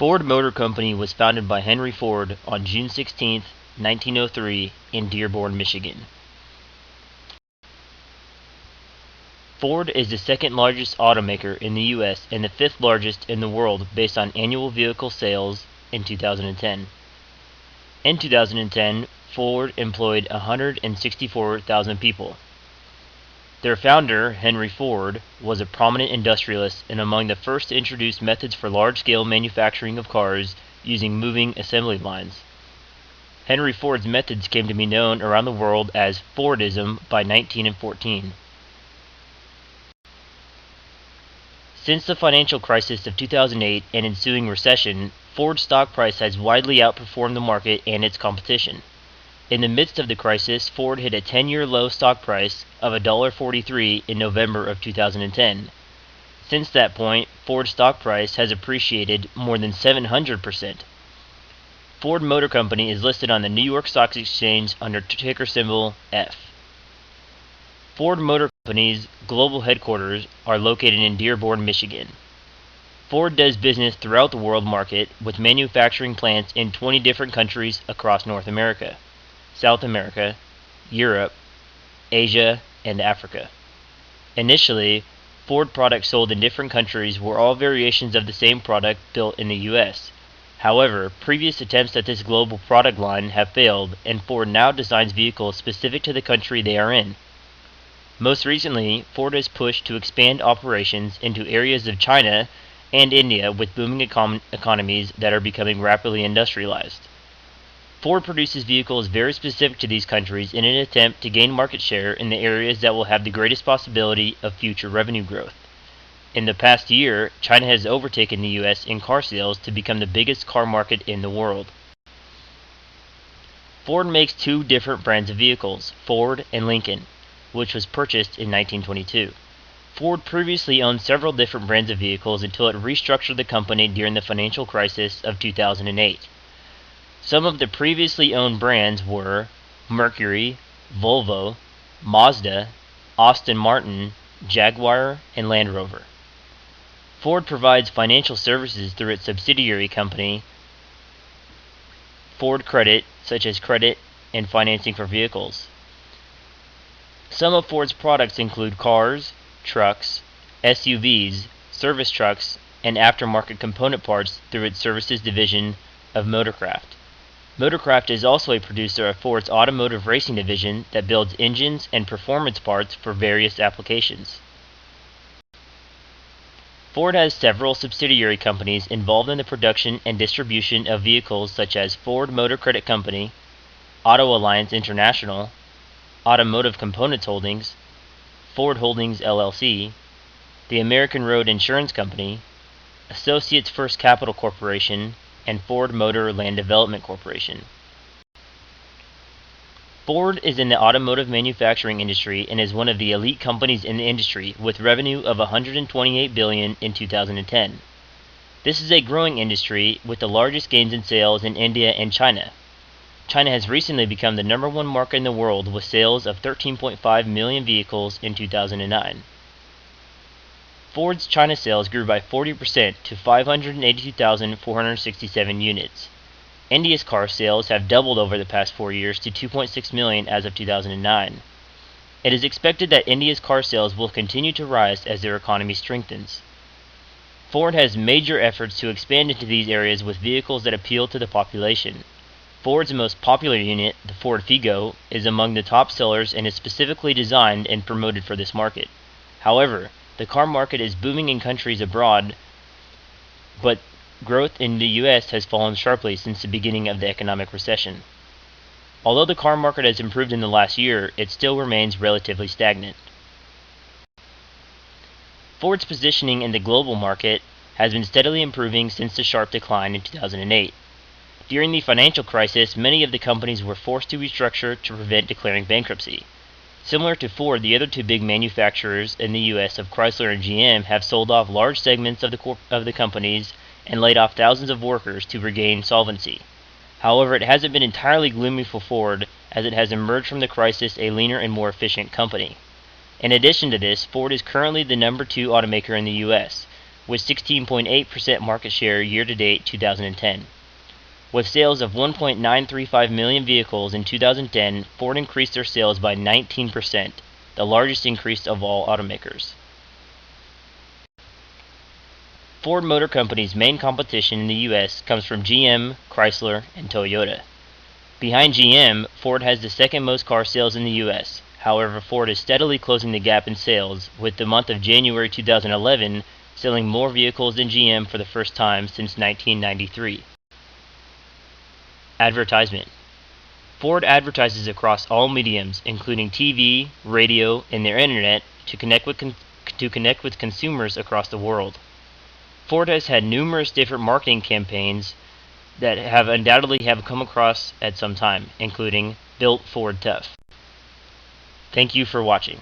Ford Motor Company was founded by Henry Ford on June 16, 1903 in Dearborn, Michigan. Ford is the second largest automaker in the U.S. and the fifth largest in the world based on annual vehicle sales in 2010. In 2010, Ford employed 164,000 people. Their founder, Henry Ford, was a prominent industrialist and among the first to introduce methods for large-scale manufacturing of cars using moving assembly lines. Henry Ford's methods came to be known around the world as Fordism by 1914. Since the financial crisis of 2008 and ensuing recession, Ford's stock price has widely outperformed the market and its competition. In the midst of the crisis, Ford hit a 10-year low stock price of $1.43 in November of 2010. Since that point, Ford's stock price has appreciated more than 700%. Ford Motor Company is listed on the New York Stock Exchange under ticker symbol F. Ford Motor Company's global headquarters are located in Dearborn, Michigan. Ford does business throughout the world market with manufacturing plants in 20 different countries across North America, South America, Europe, Asia, and Africa. Initially, Ford products sold in different countries were all variations of the same product built in the U.S. However, previous attempts at this global product line have failed, and Ford now designs vehicles specific to the country they are in. Most recently, Ford has pushed to expand operations into areas of China and India with booming economies that are becoming rapidly industrialized. Ford produces vehicles very specific to these countries in an attempt to gain market share in the areas that will have the greatest possibility of future revenue growth. In the past year, China has overtaken the U.S. in car sales to become the biggest car market in the world. Ford makes two different brands of vehicles, Ford and Lincoln, which was purchased in 1922. Ford previously owned several different brands of vehicles until it restructured the company during the financial crisis of 2008. Some of the previously owned brands were Mercury, Volvo, Mazda, Aston Martin, Jaguar, and Land Rover. Ford provides financial services through its subsidiary company, Ford Credit, such as credit and financing for vehicles. Some of Ford's products include cars, trucks, SUVs, service trucks, and aftermarket component parts through its services division of Motorcraft. Motorcraft is also a producer of Ford's automotive racing division that builds engines and performance parts for various applications. Ford has several subsidiary companies involved in the production and distribution of vehicles such as Ford Motor Credit Company, Auto Alliance International, Automotive Components Holdings, Ford Holdings LLC, the American Road Insurance Company, Associates First Capital Corporation, and Ford Motor Land Development Corporation. Ford is in the automotive manufacturing industry and is one of the elite companies in the industry with revenue of $128 billion in 2010. This is a growing industry with the largest gains in sales in India and China. China has recently become the #1 market in the world with sales of 13.5 million vehicles in 2009. Ford's China sales grew by 40% to 582,467 units. India's car sales have doubled over the past 4 years to 2.6 million as of 2009. It is expected that India's car sales will continue to rise as their economy strengthens. Ford has major efforts to expand into these areas with vehicles that appeal to the population. Ford's most popular unit, the Ford Figo, is among the top sellers and is specifically designed and promoted for this market. However, the car market is booming in countries abroad, but growth in the U.S. has fallen sharply since the beginning of the economic recession. Although the car market has improved in the last year, it still remains relatively stagnant. Ford's positioning in the global market has been steadily improving since the sharp decline in 2008. During the financial crisis, many of the companies were forced to restructure to prevent declaring bankruptcy. Similar to Ford, the other two big manufacturers in the U.S. of Chrysler and GM have sold off large segments of the companies and laid off thousands of workers to regain solvency. However, it hasn't been entirely gloomy for Ford, as it has emerged from the crisis a leaner and more efficient company. In addition to this, Ford is currently the #2 automaker in the U.S., with 16.8% market share year-to-date 2010. With sales of 1.935 million vehicles in 2010, Ford increased their sales by 19%, the largest increase of all automakers. Ford Motor Company's main competition in the U.S. comes from GM, Chrysler, and Toyota. Behind GM, Ford has the second most car sales in the U.S. However, Ford is steadily closing the gap in sales, with the month of January 2011 selling more vehicles than GM for the first time since 1993. Advertisement. Ford advertises across all mediums, including TV, radio, and their internet, to connect with consumers across the world. Ford has had numerous different marketing campaigns that have undoubtedly come across at some time, including Built Ford Tough. Thank you for watching.